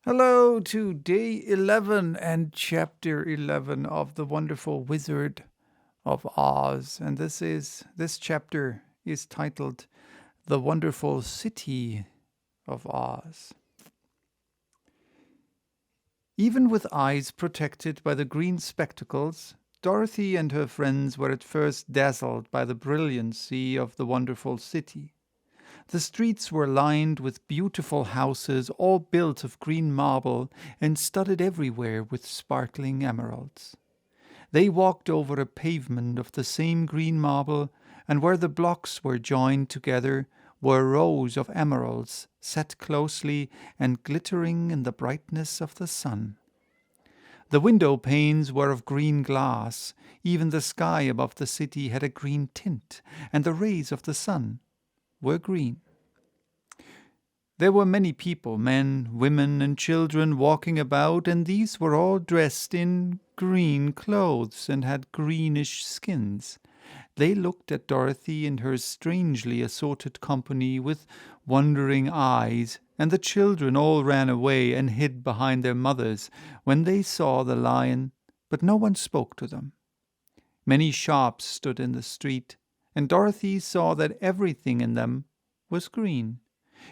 Hello to day 11 and chapter 11 of The Wonderful Wizard of Oz. And this chapter is titled The Wonderful City of Oz. Even with eyes protected by the green spectacles, Dorothy and her friends were at first dazzled by the brilliancy of the wonderful city. The streets were lined with beautiful houses, all built of green marble and studded everywhere with sparkling emeralds. They walked over a pavement of the same green marble, and where the blocks were joined together were rows of emeralds set closely and glittering in the brightness of the sun. The window panes were of green glass, even the sky above the city had a green tint, and the rays of the sun were green. There were many people, men, women, and children walking about, and these were all dressed in green clothes and had greenish skins. They looked at Dorothy and her strangely assorted company with wondering eyes, and the children all ran away and hid behind their mothers when they saw the lion, but no one spoke to them. Many shops stood in the street, and Dorothy saw that everything in them was green.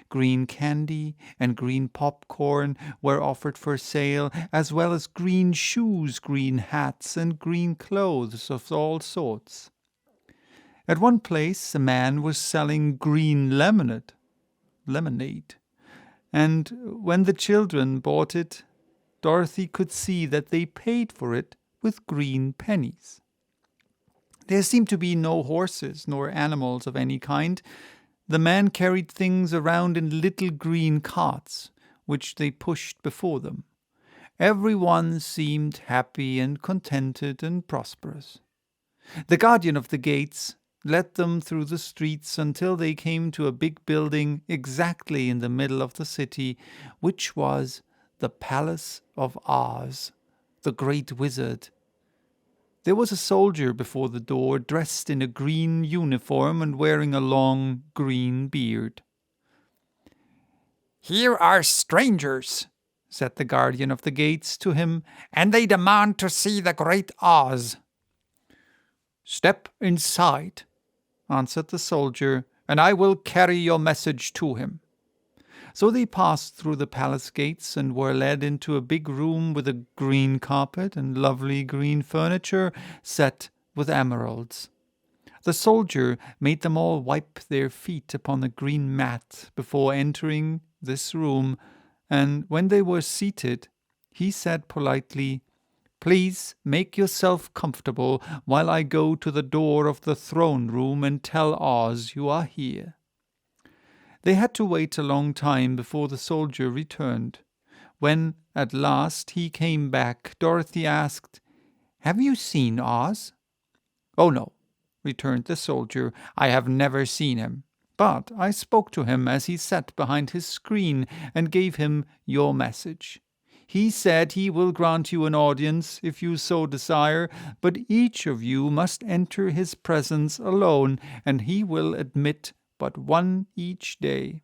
Green candy and green popcorn were offered for sale, as well as green shoes, green hats, and green clothes of all sorts. At one place a man was selling green lemonade, and when the children bought it, Dorothy could see that they paid for it with green pennies. There seemed to be no horses nor animals of any kind. The man carried things around in little green carts, which they pushed before them. Everyone seemed happy and contented and prosperous. The guardian of the gates led them through the streets until they came to a big building exactly in the middle of the city, which was the Palace of Oz, the great wizard. There was a soldier before the door, dressed in a green uniform and wearing a long green beard. "Here are strangers," said the guardian of the gates to him, "and they demand to see the great Oz." "Step inside," answered the soldier, "and I will carry your message to him." So they passed through the palace gates and were led into a big room with a green carpet and lovely green furniture set with emeralds. The soldier made them all wipe their feet upon a green mat before entering this room, and when they were seated, he said politely, "Please make yourself comfortable while I go to the door of the throne room and tell Oz you are here." They had to wait a long time before the soldier returned. When, at last, he came back, Dorothy asked, "Have you seen Oz?" "Oh, no," returned the soldier. "I have never seen him. But I spoke to him as he sat behind his screen and gave him your message. He said he will grant you an audience if you so desire, but each of you must enter his presence alone, and he will admit but one each day.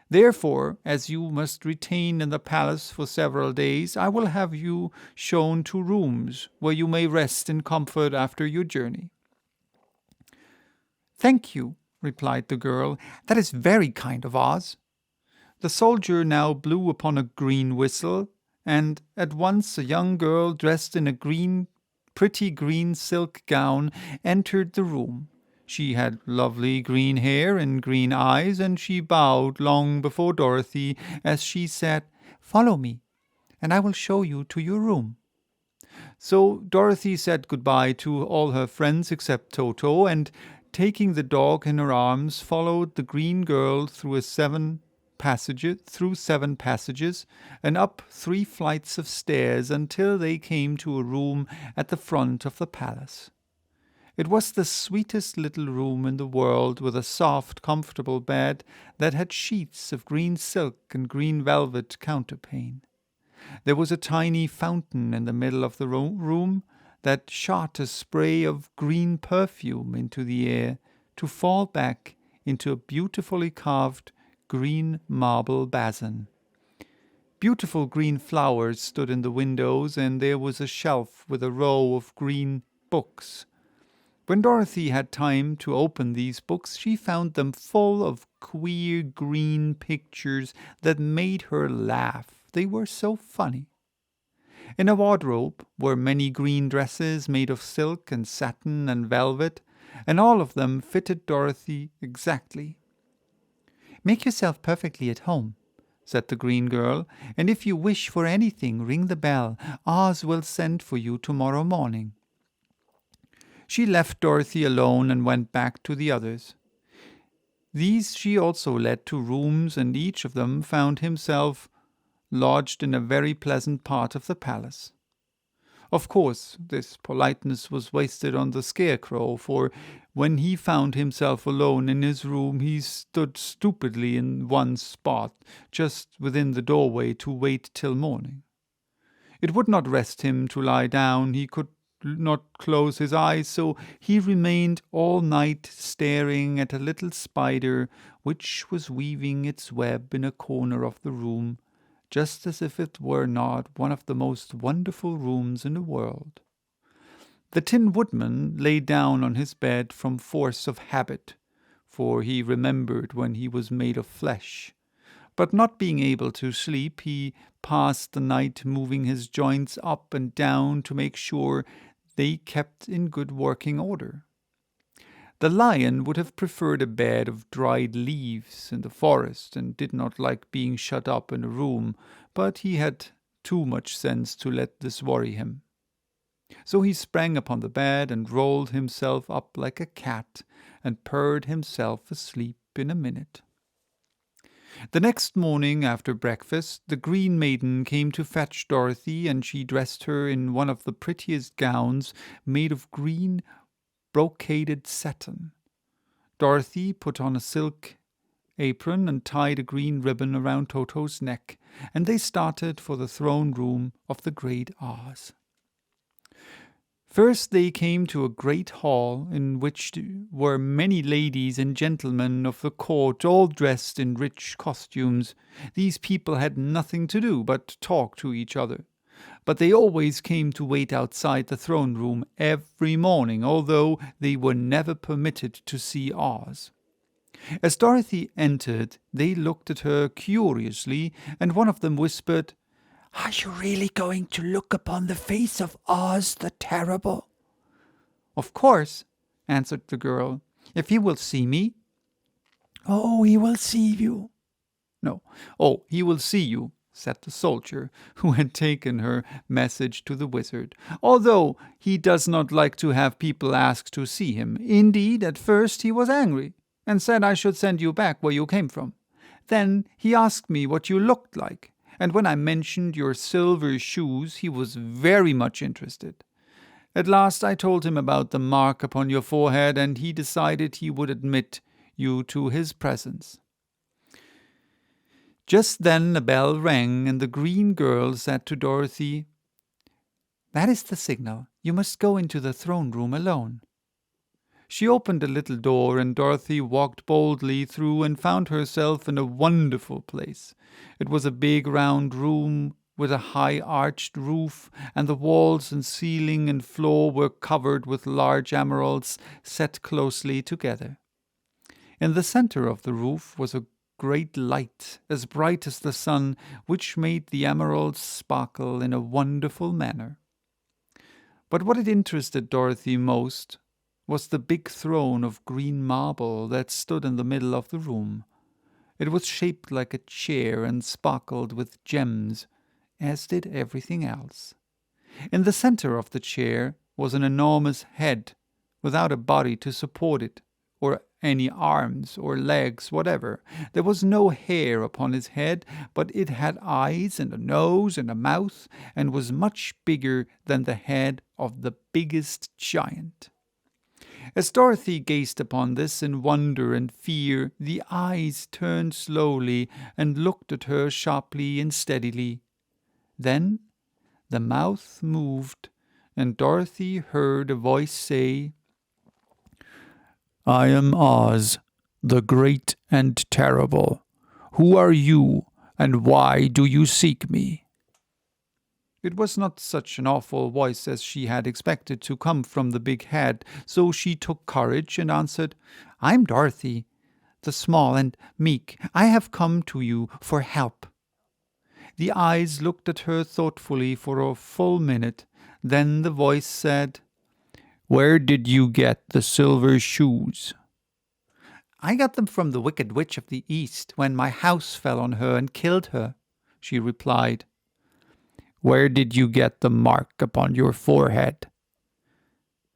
Therefore, as you must retain in the palace for several days, I will have you shown to rooms where you may rest in comfort after your journey." "Thank you," replied the girl. "That is very kind of Oz." The soldier now blew upon a green whistle, and at once a young girl dressed in a pretty green silk gown entered the room. She had lovely green hair and green eyes, and she bowed long before Dorothy as she said, "Follow me, and I will show you to your room." So Dorothy said goodbye to all her friends except Toto, and taking the dog in her arms, followed the green girl through seven passages, and up 3 flights of stairs until they came to a room at the front of the palace. It was the sweetest little room in the world, with a soft, comfortable bed that had sheets of green silk and green velvet counterpane. There was a tiny fountain in the middle of the room that shot a spray of green perfume into the air to fall back into a beautifully carved green marble basin. Beautiful green flowers stood in the windows, and there was a shelf with a row of green books. When Dorothy had time to open these books, she found them full of queer green pictures that made her laugh. They were so funny. In a wardrobe were many green dresses made of silk and satin and velvet, and all of them fitted Dorothy exactly. "Make yourself perfectly at home," said the green girl, "and if you wish for anything, ring the bell. Oz will send for you tomorrow morning." She left Dorothy alone and went back to the others. These she also led to rooms, and each of them found himself lodged in a very pleasant part of the palace. Of course, this politeness was wasted on the Scarecrow, for when he found himself alone in his room, he stood stupidly in one spot, just within the doorway, to wait till morning. It would not rest him to lie down. He could not close his eyes, so he remained all night staring at a little spider which was weaving its web in a corner of the room, just as if it were not one of the most wonderful rooms in the world. The Tin Woodman lay down on his bed from force of habit, for he remembered when he was made of flesh. But not being able to sleep, he passed the night moving his joints up and down to make sure they kept in good working order. The lion would have preferred a bed of dried leaves in the forest, and did not like being shut up in a room, but he had too much sense to let this worry him. So he sprang upon the bed and rolled himself up like a cat, and purred himself asleep in a minute. The next morning after breakfast, the Green Maiden came to fetch Dorothy, and she dressed her in one of the prettiest gowns made of green brocaded satin. Dorothy put on a silk apron and tied a green ribbon around Toto's neck, and they started for the throne room of the Great Oz. First they came to a great hall, in which were many ladies and gentlemen of the court, all dressed in rich costumes. These people had nothing to do but talk to each other. But they always came to wait outside the throne room every morning, although they were never permitted to see Oz. As Dorothy entered, they looked at her curiously, and one of them whispered, "Are you really going to look upon the face of Oz the Terrible?" "Of course," answered the girl, "if he will see me." "Oh, he will see you." "No, oh, he will see you," said the soldier, who had taken her message to the wizard, "although he does not like to have people ask to see him. Indeed, at first he was angry, and said I should send you back where you came from. Then he asked me what you looked like, and when I mentioned your silver shoes, he was very much interested. At last I told him about the mark upon your forehead, and he decided he would admit you to his presence." Just then a bell rang, and the green girl said to Dorothy, "That is the signal. You must go into the throne room alone." She opened a little door, and Dorothy walked boldly through and found herself in a wonderful place. It was a big round room with a high arched roof, and the walls and ceiling and floor were covered with large emeralds set closely together. In the center of the roof was a great light, as bright as the sun, which made the emeralds sparkle in a wonderful manner. But what had interested Dorothy most was the big throne of green marble that stood in the middle of the room. It was shaped like a chair and sparkled with gems, as did everything else. In the center of the chair was an enormous head, without a body to support it, or any arms or legs whatever. There was no hair upon his head, but it had eyes and a nose and a mouth, and was much bigger than the head of the biggest giant. As Dorothy gazed upon this in wonder and fear, the eyes turned slowly and looked at her sharply and steadily. Then the mouth moved, and Dorothy heard a voice say, "I am Oz, the Great and Terrible. Who are you, and why do you seek me?" It was not such an awful voice as she had expected to come from the big head, so she took courage and answered, "I'm Dorothy, the small and meek. I have come to you for help." The eyes looked at her thoughtfully for a full minute. Then the voice said, "Where did you get the silver shoes?" "I got them from the Wicked Witch of the East when my house fell on her and killed her," she replied. "Where did you get the mark upon your forehead?"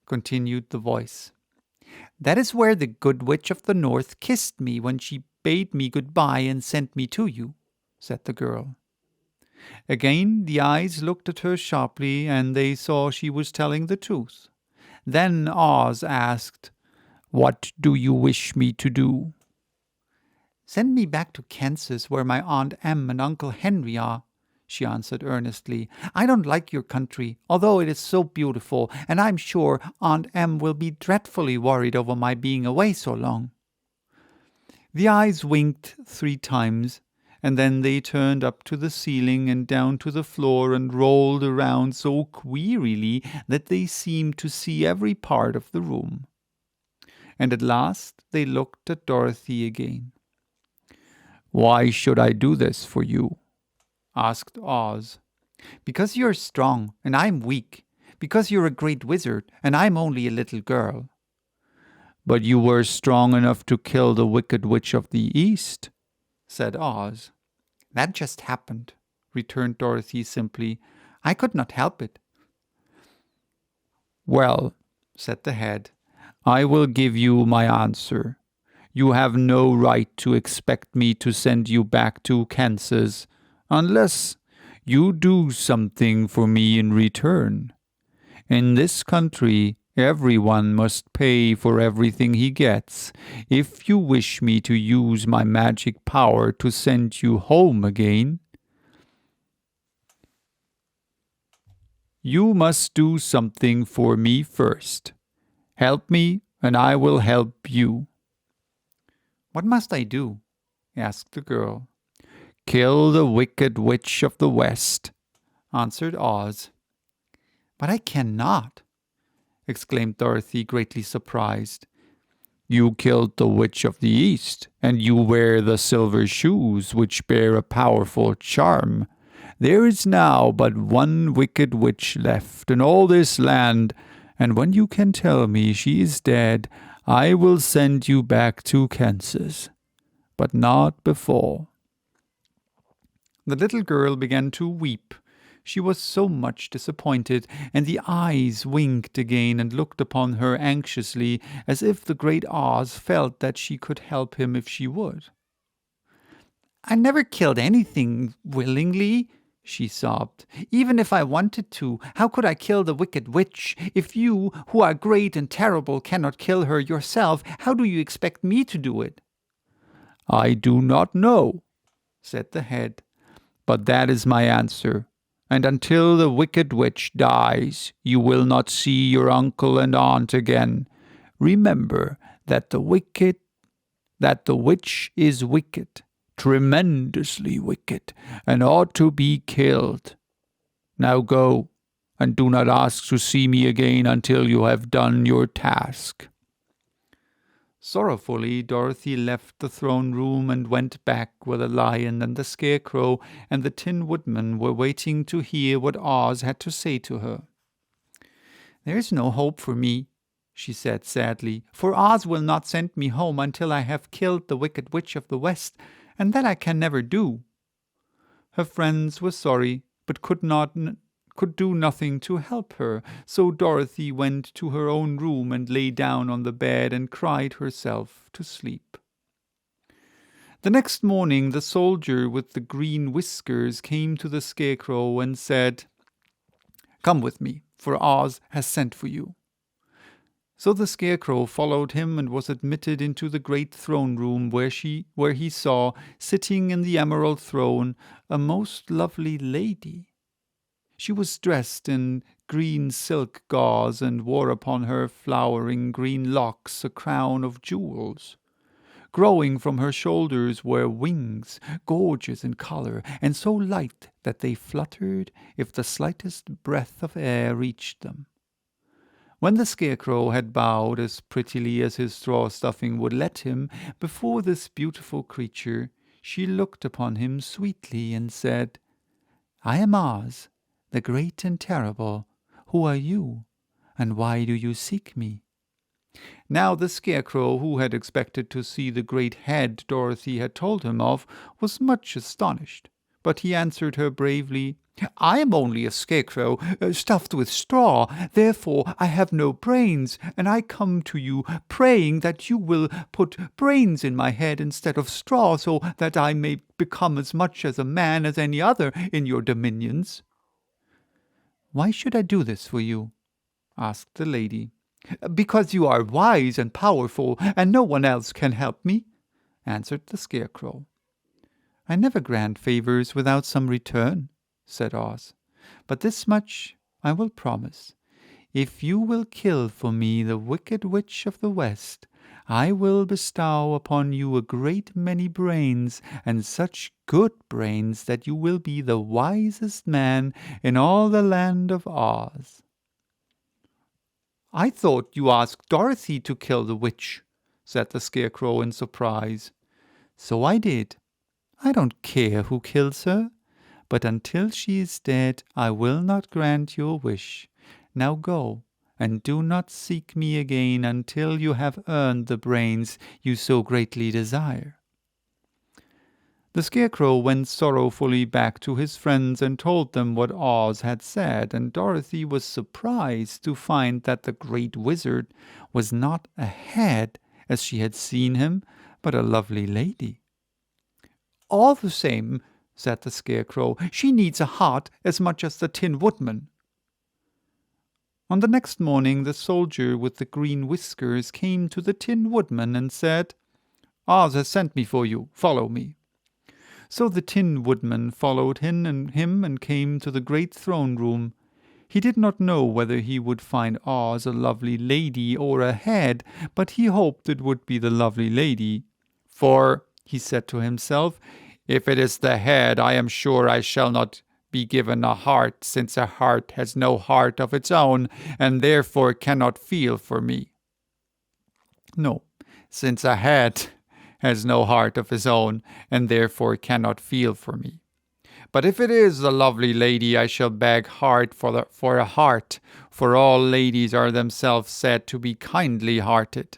continued the voice. "That is where the Good Witch of the North kissed me when she bade me good-bye and sent me to you," said the girl. Again the eyes looked at her sharply, and they saw she was telling the truth. Then Oz asked, "What do you wish me to do?" "Send me back to Kansas, where my Aunt Em and Uncle Henry are," she answered earnestly. "I don't like your country, although it is so beautiful, and I'm sure Aunt Em will be dreadfully worried over my being away so long." The eyes winked 3 times, and then they turned up to the ceiling and down to the floor and rolled around so queerly that they seemed to see every part of the room. And at last they looked at Dorothy again. "Why should I do this for you?" asked Oz. "Because you're strong and I'm weak. Because you're a great wizard and I'm only a little girl." "But you were strong enough to kill the Wicked Witch of the East," said Oz. "That just happened," returned Dorothy simply. "I could not help it." "Well," said the head, "I will give you my answer. You have no right to expect me to send you back to Kansas unless you do something for me in return. In this country, everyone must pay for everything he gets. If you wish me to use my magic power to send you home again, you must do something for me first. Help me, and I will help you." "What must I do?" asked the girl. "Kill the Wicked Witch of the West," answered Oz. "But I cannot," exclaimed Dorothy, greatly surprised. "You killed the Witch of the East, and you wear the silver shoes which bear a powerful charm. There is now but one Wicked Witch left in all this land, and when you can tell me she is dead, I will send you back to Kansas, but not before." The little girl began to weep. She was so much disappointed, and the eyes winked again and looked upon her anxiously, as if the great Oz felt that she could help him if she would. "I never killed anything willingly," she sobbed. "Even if I wanted to, how could I kill the Wicked Witch? If you, who are great and terrible, cannot kill her yourself, how do you expect me to do it?" "I do not know," said the head, "but that is my answer. And until the Wicked Witch dies, you will not see your uncle and aunt again. Remember that the witch is wicked, tremendously wicked, and ought to be killed. Now go, and do not ask to see me again until you have done your task." Sorrowfully, Dorothy left the throne room and went back where the lion and the scarecrow and the Tin Woodman were waiting to hear what Oz had to say to her. "There is no hope for me," she said sadly, "for Oz will not send me home until I have killed the Wicked Witch of the West, and that I can never do." Her friends were sorry, but could do nothing to help her, so Dorothy went to her own room and lay down on the bed and cried herself to sleep. The next morning the soldier with the green whiskers came to the scarecrow and said, "Come with me, for Oz has sent for you." So the scarecrow followed him and was admitted into the great throne room where he saw, sitting in the emerald throne, a most lovely lady. She was dressed in green silk gauze and wore upon her flowering green locks a crown of jewels. Growing from her shoulders were wings, gorgeous in color, and so light that they fluttered if the slightest breath of air reached them. When the Scarecrow had bowed as prettily as his straw stuffing would let him before this beautiful creature, she looked upon him sweetly and said, "I am Oz, the great and terrible. Who are you, and why do you seek me?" Now the Scarecrow, who had expected to see the great head Dorothy had told him of, was much astonished, but he answered her bravely, "I am only a scarecrow, stuffed with straw. Therefore I have no brains, and I come to you praying that you will put brains in my head instead of straw, so that I may become as much as a man as any other in your dominions." "Why should I do this for you?" asked the lady. "Because you are wise and powerful, and no one else can help me," answered the Scarecrow. "I never grant favors without some return," said Oz. "But this much I will promise. If you will kill for me the Wicked Witch of the West, I will bestow upon you a great many brains, and such good brains that you will be the wisest man in all the land of Oz." "I thought you asked Dorothy to kill the witch," said the Scarecrow in surprise. "So I did. I don't care who kills her, but until she is dead I will not grant your wish. Now go, and do not seek me again until you have earned the brains you so greatly desire." The Scarecrow went sorrowfully back to his friends and told them what Oz had said, and Dorothy was surprised to find that the great wizard was not a head as she had seen him, but a lovely lady. "All the same," said the Scarecrow, "she needs a heart as much as the Tin Woodman." On the next morning the soldier with the green whiskers came to the Tin Woodman and said, "Oz has sent me for you. Follow me." So the Tin Woodman followed him and came to the great throne room. He did not know whether he would find Oz a lovely lady or a head, but he hoped it would be the lovely lady. "For," he said to himself, "if it is the head, I am sure I shall not be given a heart, since a heart has no heart of its own, and therefore cannot feel for me. No, since a head has no heart of his own, and therefore cannot feel for me. But if it is the lovely lady, I shall beg hard for a heart, for all ladies are themselves said to be kindly-hearted."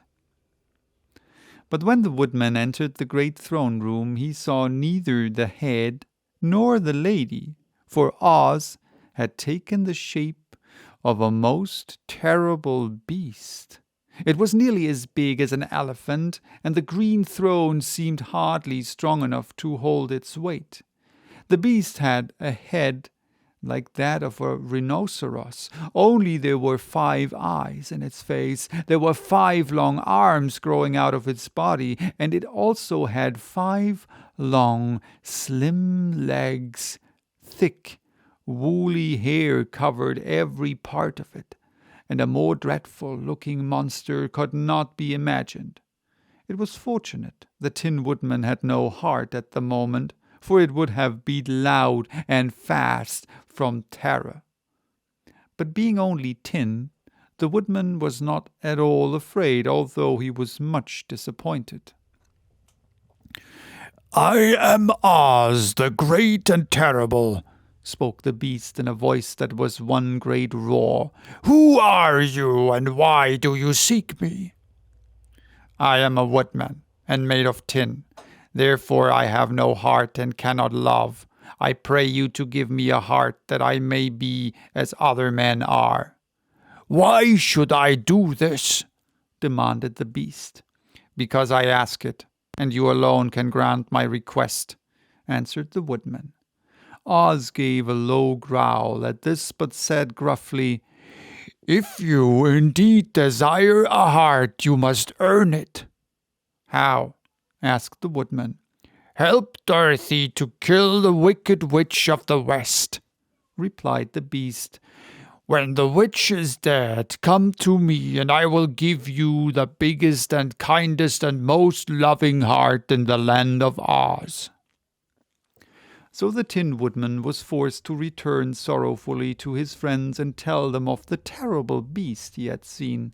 But when the Woodman entered the great throne room, he saw neither the head nor the lady, for Oz had taken the shape of a most terrible beast. It was nearly as big as an elephant, and the green throne seemed hardly strong enough to hold its weight. The beast had a head like that of a rhinoceros, only there were 5 eyes in its face. There were 5 long arms growing out of its body, and it also had 5 long, slim legs. Thick, woolly hair covered every part of it, and a more dreadful-looking monster could not be imagined. It was fortunate the Tin Woodman had no heart at the moment, for it would have beat loud and fast from terror. But being only tin, the Woodman was not at all afraid, although he was much disappointed. "I am Oz, the great and terrible," spoke the beast in a voice that was one great roar. "Who are you, and why do you seek me?" "I am a woodman, and made of tin. Therefore I have no heart and cannot love. I pray you to give me a heart, that I may be as other men are." "Why should I do this?" demanded the beast. "Because I ask it, and you alone can grant my request," answered the Woodman. Oz gave a low growl at this, but said gruffly, "If you indeed desire a heart, you must earn it." "How?" asked the Woodman. "Help Dorothy to kill the Wicked Witch of the West," replied the beast. When the witch is dead, come to me, and I will give you the biggest and kindest and most loving heart in the land of Oz." So the Tin Woodman was forced to return sorrowfully to his friends and tell them of the terrible beast he had seen.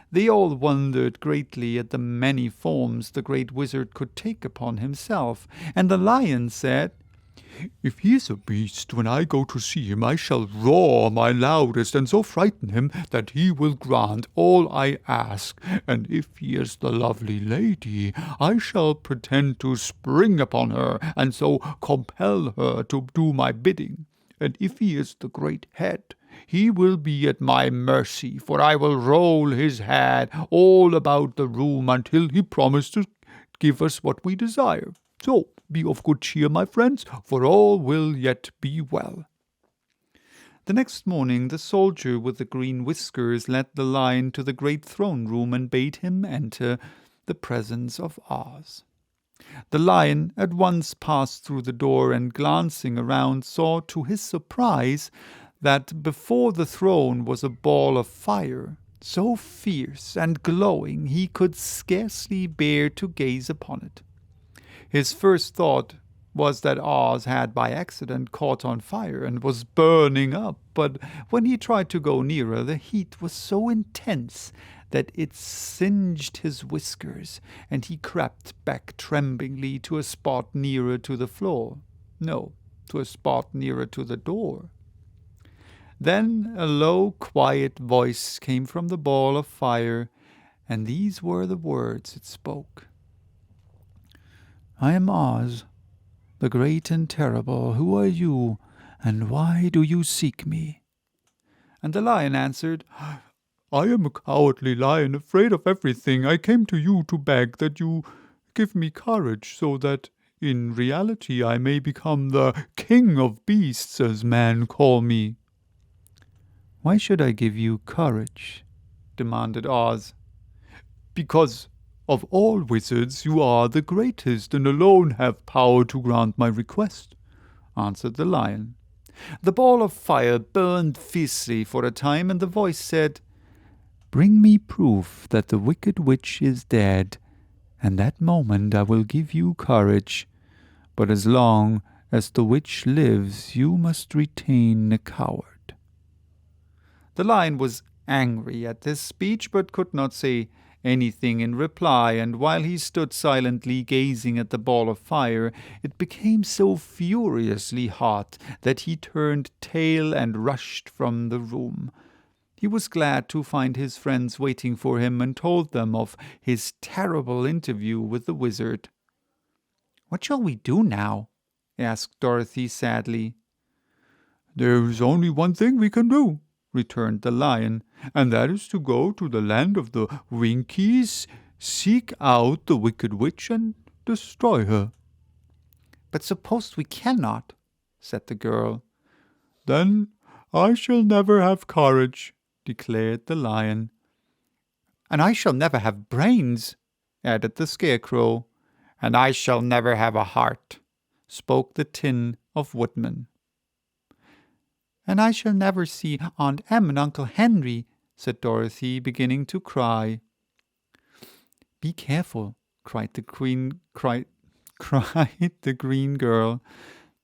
They all wondered greatly at the many forms the great wizard could take upon himself, and the Lion said, "If he is a beast, when I go to see him, I shall roar my loudest, and so frighten him that he will grant all I ask. And if he is the lovely lady, I shall pretend to spring upon her, and so compel her to do my bidding. And if he is the great head, he will be at my mercy, for I will roll his head all about the room until he promises to give us what we desire. So be of good cheer, my friends, for all will yet be well." The next morning the soldier with the green whiskers led the Lion to the great throne room and bade him enter the presence of Oz. The Lion at once passed through the door and, glancing around, saw to his surprise that before the throne was a ball of fire, so fierce and glowing he could scarcely bear to gaze upon it. His first thought was that Oz had by accident caught on fire and was burning up, but when he tried to go nearer, the heat was so intense that it singed his whiskers, and he crept back tremblingly to a spot nearer to the floor. No, to a spot nearer to the door. Then a low, quiet voice came from the ball of fire, and these were the words it spoke. "I am Oz, the great and terrible. Who are you, and why do you seek me?" And the Lion answered, "I am a cowardly lion, afraid of everything. I came to you to beg that you give me courage, so that in reality I may become the king of beasts, as men call me." "Why should I give you courage?" demanded Oz. "Because of all wizards you are the greatest, and alone have power to grant my request," answered the Lion. The ball of fire burned fiercely for a time, and the voice said, "Bring me proof that the wicked witch is dead, and that moment I will give you courage. But as long as the witch lives, you must retain the coward." The Lion was angry at this speech, but could not say anything in reply, and while he stood silently gazing at the ball of fire, it became so furiously hot that he turned tail and rushed from the room. He was glad to find his friends waiting for him, and told them of his terrible interview with the wizard. "What shall we do now?" asked Dorothy sadly. "There is only one thing we can do," returned the Lion, "and that is to go to the land of the Winkies, seek out the wicked witch, and destroy her." "But suppose we cannot?" said the girl. "Then I shall never have courage," declared the Lion. "And I shall never have brains," added the Scarecrow. "And I shall never have a heart," spoke the Tin of Woodman. "And I shall never see Aunt Em and Uncle Henry," said Dorothy, beginning to cry. "Be careful," cried the green girl.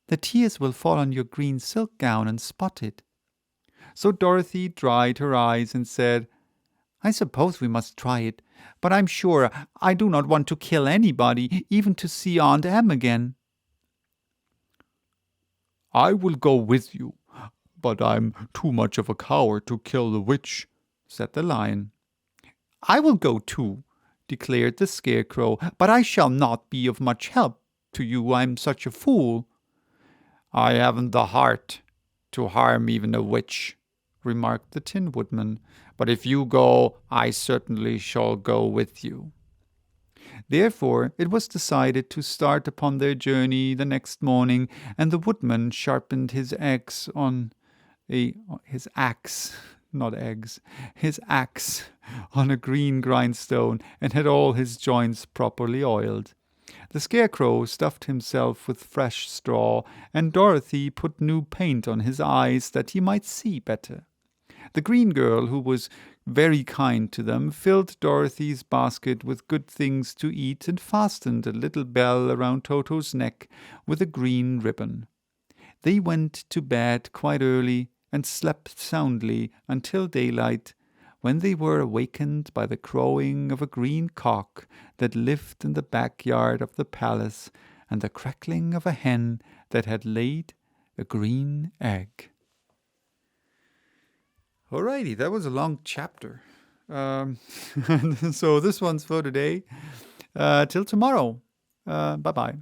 "The tears will fall on your green silk gown and spot it." So Dorothy dried her eyes and said, "I suppose we must try it, but I'm sure I do not want to kill anybody, even to see Aunt Em again." "I will go with you, but I'm too much of a coward to kill the witch," said the Lion. "I will go too," declared the Scarecrow, "but I shall not be of much help to you. I'm such a fool." "I haven't the heart to harm even a witch," remarked the Tin Woodman. "But if you go, I certainly shall go with you." Therefore it was decided to start upon their journey the next morning, and the Woodman sharpened his axe on a green grindstone, and had all his joints properly oiled. The Scarecrow stuffed himself with fresh straw, and Dorothy put new paint on his eyes that he might see better. The green girl, who was very kind to them, filled Dorothy's basket with good things to eat and fastened a little bell around Toto's neck with a green ribbon. They went to bed quite early and slept soundly until daylight, when they were awakened by the crowing of a green cock that lived in the backyard of the palace and the crackling of a hen that had laid a green egg. Alrighty, that was a long chapter. So this one's for today. Till tomorrow. Bye-bye.